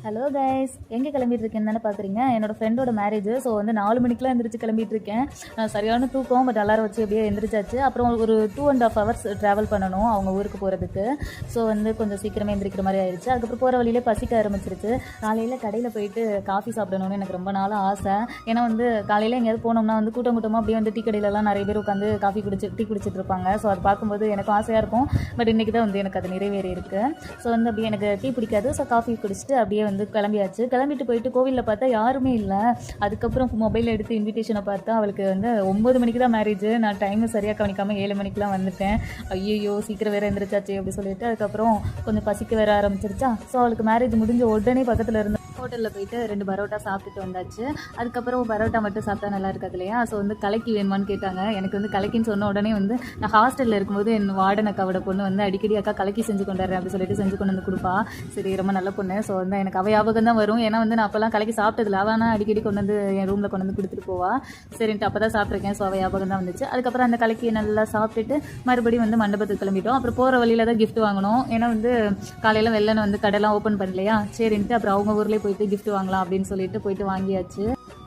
Hello guys, எங்கே கிளம்பிட்டு இருக்கேன்னு தானே பார்க்குறீங்க. என்னோட ஃப்ரெண்டோட மேரேஜ். ஸோ வந்து 4 மணிக்கெலாம் எந்திரிச்சு கிளம்பிட்டு இருக்கேன். சரியான தூக்கம், பட் எல்லாரும் வச்சு அப்படியே எந்திரிச்சாச்சு. அப்புறம் ஒரு 2.5 ஹவர்ஸ் ட்ராவல் பண்ணணும் அவங்க ஊருக்கு போகிறதுக்கு. ஸோ வந்து கொஞ்சம் சீக்கிரமே எந்திரிக்கிற மாதிரி ஆயிடுச்சு. அதுக்கப்புறம் போகிற வழியிலே பசிக்க ஆரம்பிச்சிருச்சு. காலையில் கடையில் போயிட்டு காஃபி சாப்பிடணும்னு எனக்கு ரொம்ப நாளாக ஆசை. ஏன்னா வந்து காலையில் எங்கேயாவது போனோம்னா வந்து கூட்டமாக அப்படியே வந்து டீ கடையிலலாம் நிறைய பேர் உட்காந்து டீ குடிச்சிட்டு இருப்பாங்க. ஸோ அது பார்க்கும்போது எனக்கும் ஆசையாக இருக்கும். பட் இன்றைக்கி தான் வந்து எனக்கு அது நிறைவேறி இருக்குது. ஸோ வந்து அப்படியே எனக்கு டீ பிடிக்காது. ஸோ காஃபி குடிச்சிட்டு அப்படியே வந்து கிளம்பியாச்சு. கிளம்பிட்டு போயிட்டு கோவிலில் பார்த்தா யாருமே இல்லை. அதுக்கப்புறம் மொபைலில் எடுத்து இன்விடேஷனை பார்த்தா அவளுக்கு வந்து 9 மணிக்கு தான் மேரேஜ். நான் டைமு சரியாக கவனிக்காமல் 7 மணிக்கெலாம் வந்துட்டேன். ஐயோ சீக்கிரம் வேறு எந்திரிச்சாச்சு அப்படி சொல்லிட்டு அதுக்கப்புறம் கொஞ்சம் பசிக்க வேற ஆரம்பிச்சிருச்சா. ஸோ அவளுக்கு மேரேஜ் முடிஞ்ச உடனே பக்கத்தில் இருந்த ஹோட்டலில் போயிட்டு 2 பரோட்டா சாப்பிட்டுட்டு வந்தாச்சு. அதுக்கப்புறம் பரோட்டா மட்டும் சாப்பிட்டா நல்லா இருக்காது இல்லையா. ஸோ வந்து கலக்கி வேணுமான்னு கேட்டாங்க. எனக்கு வந்து கலக்கின்னு சொன்ன உடனே வந்து நான் ஹாஸ்டலில் இருக்கும்போது என் வார்டன் அக்காவோட பொண்ணு வந்து அடிக்கடி அக்கா கலக்கி செஞ்சு கொண்டாடுறேன் அப்படி சொல்லிட்டு செஞ்சு கொண்டு வந்து கொடுப்பா. சரி, ரொம்ப நல்ல பொண்ணு. ஸோ வந்து எனக்கு அவ ஞாபகம் தான் வரும். ஏன்னா வந்து நான் அப்போல்லாம் கலக்கி சாப்பிட்டதில்ல. அவனா அடிக்கடி கொண்டு வந்து என் ரூமில் கொண்டு வந்து கொடுத்துட்டு போவா. சரின்ட்டு அப்போ தான் சாப்பிட்ருக்கேன். ஸோ அவ ஞாபகம் தான் வந்துச்சு. அதுக்கப்புறம் அந்த கலக்கியை நல்லா சாப்பிட்டுட்டு மறுபடியும் வந்து மண்டபத்துக்கு கிளம்பிட்டோம். அப்புறம் போகிற வழியில் தான் கிஃப்ட் வாங்கணும். ஏன்னா வந்து காலையில் வெள்ளனை வந்து கடைலாம் ஓப்பன் பண்ணலையா. சரின்ட்டு அப்புறம் அவங்க ஊர்லேயே போயிட்டு கிஃப்ட் வாங்கலாம் அப்படின்னு சொல்லிட்டு போயிட்டு வாங்கியாச்சு.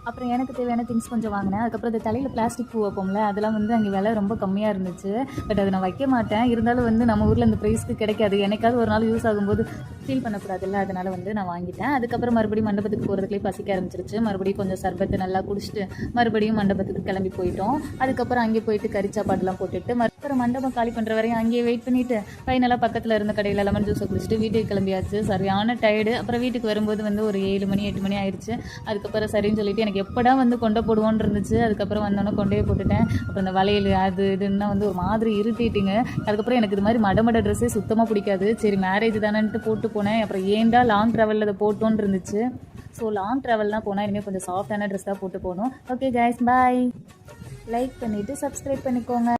அப்புறம் எனக்கு தேவையான திங்ஸ் கொஞ்சம் வாங்கினேன். அதுக்கப்புறம் இந்த தலையில் பிளாஸ்டிக் பூ வைப்போம்ல, அதெல்லாம் வந்து அங்கே விலை ரொம்ப கம்மியாக இருந்துச்சு. பட் அதை நான் வைக்க மாட்டேன். இருந்தாலும் வந்து நம்ம ஊரில் இந்த ப்ரைஸ்க்கு கிடைக்காது. எனக்காவது ஒரு நாள் யூஸ் ஆகும்போது ஃபீல் பண்ணக்கூடாதுல்ல, அதனால் வந்து நான் வாங்கிட்டேன். அதுக்கப்புறம் மறுபடியும் மண்டபத்துக்கு போகிறதுக்குள்ளே பசிக்க ஆரம்பிச்சிருச்சு. மறுபடியும் கொஞ்சம் சர்பத்தை நல்லா குடிச்சிட்டு மறுபடியும் மண்டபத்துக்கு கிளம்பி போயிட்டோம். அதுக்கப்புறம் அங்கே போயிட்டு கறி சாப்பாடுலாம் போட்டுட்டு மறுபடியும் மண்டபம் காலி பண்ணுற வரையும் அங்கேயே வெயிட் பண்ணிவிட்டு ஃபைனலாக பக்கத்தில் இருந்த கடையில் லெமன் ஜூஸை குடிச்சிட்டு வீட்டுக்கு கிளம்பியாச்சு. சரியான டயர்டு. அப்புறம் வீட்டுக்கு வரும்போது வந்து ஒரு 7 மணி 8 மணி ஆயிடுச்சு. அதுக்கப்புறம் சரின்னு சொல்லிட்டு எனக்கு எப்படா வந்து கொண்டை போடுவோன்னு இருந்துச்சு. அதுக்கப்புறம் வந்தோன்னே கொண்டே போட்டுட்டேன். அப்புறம் இந்த வளையல் அது இதுன்னா வந்து ஒரு மாதிரி இருட்டிட்டுங்க. அதுக்கப்புறம் எனக்கு இது மாதிரி மடமட ட்ரெஸ்ஸே சுத்தமாக பிடிக்காது. சரி மேரேஜ் தானேன்ட்டு போட்டு போனேன். அப்புறம் ஏன்டா லாங் ட்ராவலில் அதை போட்டோன்னு இருந்துச்சு. ஸோ லாங் ட்ராவல்லாம் போனால் இனிமேல் கொஞ்சம் சாஃப்டான ட்ரெஸ் தான் போட்டு போகணும். ஓகே கைஸ், பாய். லைக் பண்ணிவிட்டு சப்ஸ்கிரைப் பண்ணிக்கோங்க.